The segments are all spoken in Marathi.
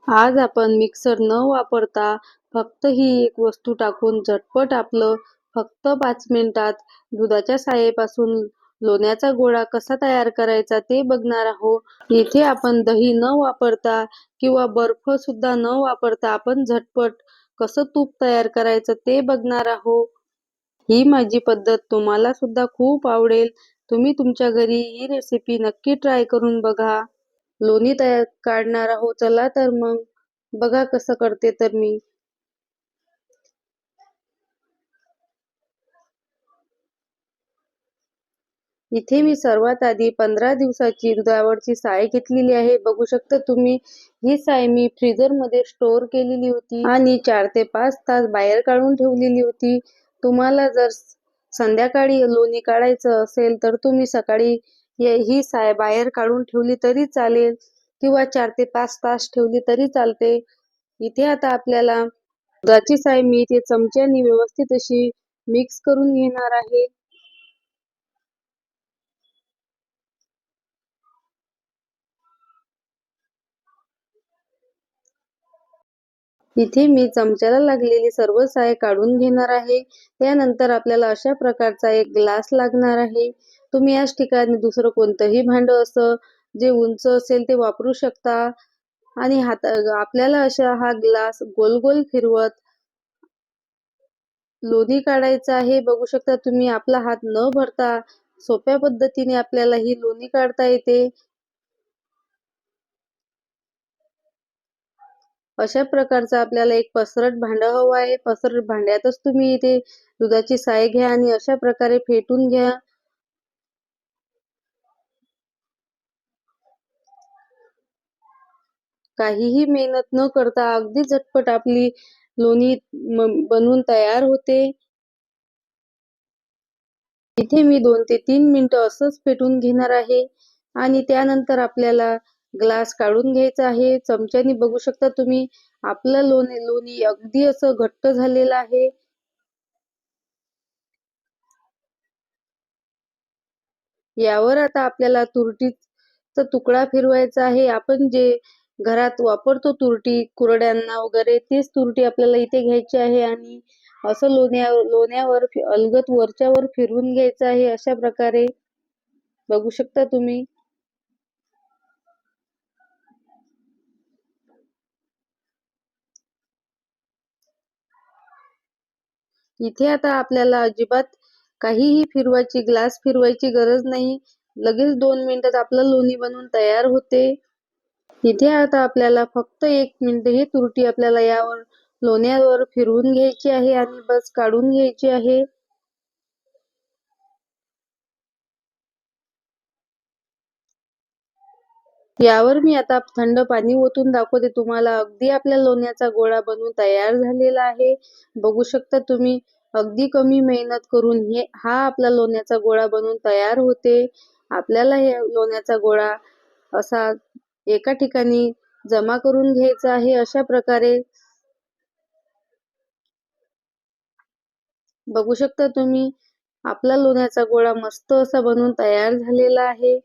आज आपण मिक्सर न वापरता फक्त ही एक वस्तू टाकून झटपट आपलं फक्त 5 मिनिटात दुधाच्या सायेपासून लोण्याचा गोळा कसा तयार करायचा ते बघणार आहोत. इथे आपण दही न वापरता किंवा बर्फ सुद्धा न वापरता आपण झटपट कसं तूप तयार करायचं ते बघणार आहोत. ही माझी पद्धत तुम्हाला सुद्धा खूप आवडेल. तुम्ही तुमच्या घरी ही रेसिपी नक्की ट्राय करून बघा. लोणी तयार काढणार आहोत. चला तर मग बघा कसं करते तर मी. इथे मी सर्वात आधी 15 दिवसाची दुधावरची साय घेतलेली आहे. बघू शकता तुम्ही. ही साय मी फ्रीजरमध्ये स्टोअर केलेली होती आणि 4 ते 5 तास बाहेर काढून ठेवलेली होती. तुम्हाला जर संध्याकाळी लोणी काढायचं असेल तर तुम्ही सकाळी ही साय बाहेर काढून ठेवली तरी चालेल किंवा 4 ते 5 तास ठेवली तरी चालते. इथे आता आपल्याला दुधाची साय मी इथे चमच्याने व्यवस्थित अशी मिक्स करून घेणार आहे. इथे मी चमच्याला लागलेली सर्व साय काढून घेणार आहे. त्यानंतर आपल्याला अशा प्रकारचा एक ग्लास लागणार आहे. तुम्ही याच ठिकाणी दुसरं कोणतंही भांडं असं जे उंच असेल ते वापरू शकता आणि आपल्याला अशा हा ग्लास गोल गोल फिरवत लोणी काढायचं आहे. बघू शकता तुम्ही. आपला हात न भरता सोप्या पद्धतीने आपल्याला ही लोणी काढता येते. अशा प्रकारचं आपल्याला एक पसरट भांडं हवं आहे. पसरट भांड्यातच तुम्ही इथे दुधाची साय घ्या आणि अशा प्रकारे फेटून घ्या. काहीही मेहनत न करता अगदी झटपट आपली लोणी बनवून तयार होते. इथे मी 2 ते 3 मिनिटं असंच फेटून घेणार आहे आणि त्यानंतर आपल्याला ग्लास काढून घ्यायचा आहे. चमच्याने बघू शकता तुम्ही. आपलं लोणी अगदी असं घट्ट झालेलं आहे. यावर आता आपल्याला तुरटीचा तुकडा फिरवायचा आहे. आपण जे घरात वापरतो तुरटी कुरड्यांना वगैरे तीच तुरटी आपल्याला इथे घ्यायची आहे आणि असं लोण्यावर अलगद वरच्या वर फिरवून घ्यायचं आहे. अशा प्रकारे बघू शकता तुम्ही. इथे आता आपल्याला अजिबात काहीही ग्लास फिरवायची गरज नाही. लगेच 2 मिनिटात आपलं लोणी बनवून तयार होते. इथे आता आपल्याला फक्त 1 मिनिट ही तुरटी आपल्याला यावर लोण्यावर फिरवून घ्यायची आहे आणि बस काढून घ्यायची आहे. यावर मी आता थंड पाणी ओतून दाखवते तुम्हाला. अगदी आपल्या लोण्याचा गोळा बनवून तयार झालेला आहे. बघू शकता तुम्ही. अगदी कमी मेहनत करून हा आपला लोण्याचा गोळा बनवून तयार होते. आपल्याला हे लोण्याचा गोळा असा एका ठिकाणी जमा करून घ्यायचा आहे. अशा प्रकारे बघू शकता तुम्ही. आपला लोण्याचा गोळा मस्त असा बनवून तयार झालेला आहे.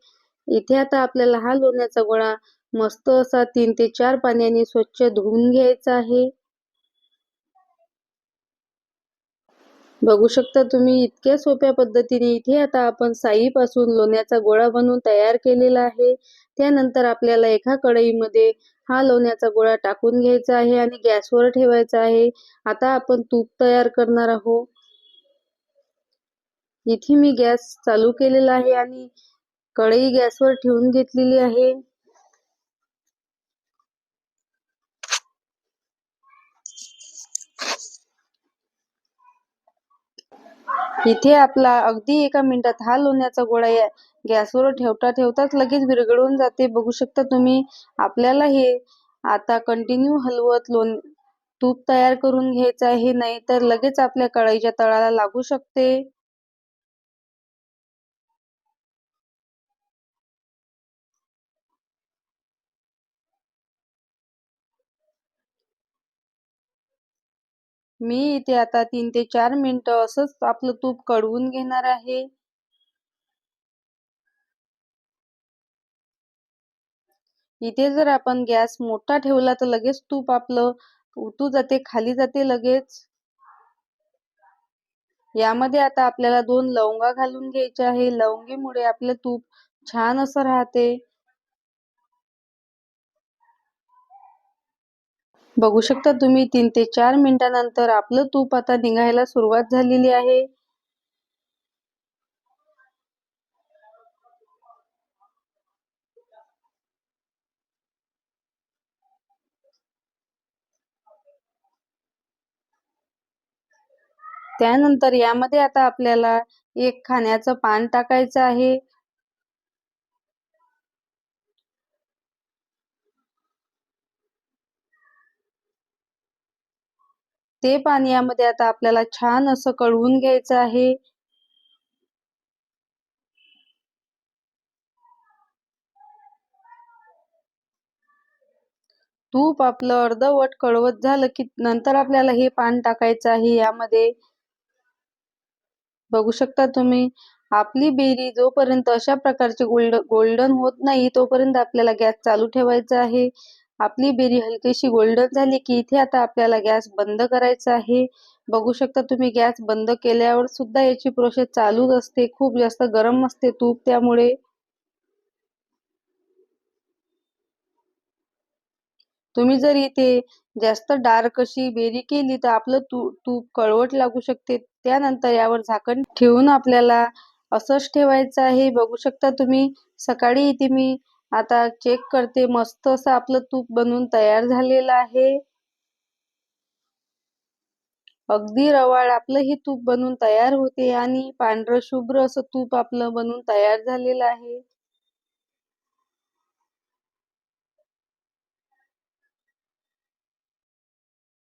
इथे आता आपल्याला हा लोण्याचा गोळा मस्त असा 3 ते 4 पाण्याने स्वच्छ धुवून घ्यायचा आहे. बघू शकता तुम्ही. इतक्या सोप्या पद्धतीने इथे आता आपण साईपासून लोण्याचा गोळा बनवून तयार केलेला आहे. त्यानंतर आपल्याला एका कढईमध्ये हा लोण्याचा गोळा टाकून घ्यायचा आहे आणि गॅसवर ठेवायचा आहे. आता आपण तूप तयार करणार आहोत. इथे मी गॅस चालू केलेला आहे आणि कढई गॅसवर ठेवून घेतलेली आहे. इथे आपला अगदी 1 मिनिटात हा लोण्याचा गोळा गॅसवर ठेवताच लगेच विरघळून जाते. बघू शकता तुम्ही. आपल्याला हे आता कंटिन्यू हलवत तूप तयार करून घ्यायचं आहे, नाहीतर लगेच आपल्या कढईच्या तळाला लागू शकते. मी इथे आता 3 ते 4 मिनिटं असंच आपलं तूप कढवून घेणार आहे. इथे जर आपण गॅस मोठा ठेवला तर लगेच तूप आपलं उतू जाते, खाली जाते लगेच. यामध्ये आता आपल्याला 2 लवंगा घालून घ्यायच्या आहे. लवंगीमुळे आपलं तूप छान असं राहते. बघू शकता तुम्ही 3 ते 4 मिनिटानंतर आपलं तूप आता निघायला सुरुवात झालेली आहे. त्यानंतर यामध्ये आता आपल्याला एक खाण्याचं पान टाकायचं आहे. ते पान यामध्ये आता आपल्याला छान असं कढवून घ्यायचं आहे. तूप आपलं अर्धवट कढवत झालं की नंतर आपल्याला हे पान टाकायचं आहे यामध्ये. बघू शकता तुम्ही आपली बेरी जोपर्यंत अशा प्रकारची गोल्डन होत नाही तोपर्यंत आपल्याला गॅस चालू ठेवायचा आहे. आपली बेरी हलकीशी गोल्डन झाली की इथे आता आपल्याला गॅस बंद करायचा आहे. बघू शकता तुम्ही गॅस बंद केल्यावर सुद्धा याची प्रोसेस चालूच असते. खूप जास्त गरम असते तूप त्यामुळे. तुम्ही जर इथे जास्त डार्क अशी बेरी केली तर आपलं तूप कळवट लागू शकते. त्यानंतर यावर झाकण ठेवून आपल्याला असंच ठेवायचं आहे. बघू शकता तुम्ही सकाळी इथे मी आता चेक करते. मस्त असं आपलं तूप बनवून तयार झालेलं आहे. अगदी रवाळ आपलं हे तूप बनून तयार होते आणि पांढरं शुभ्र असं तूप आपलं बनून तयार झालेलं आहे.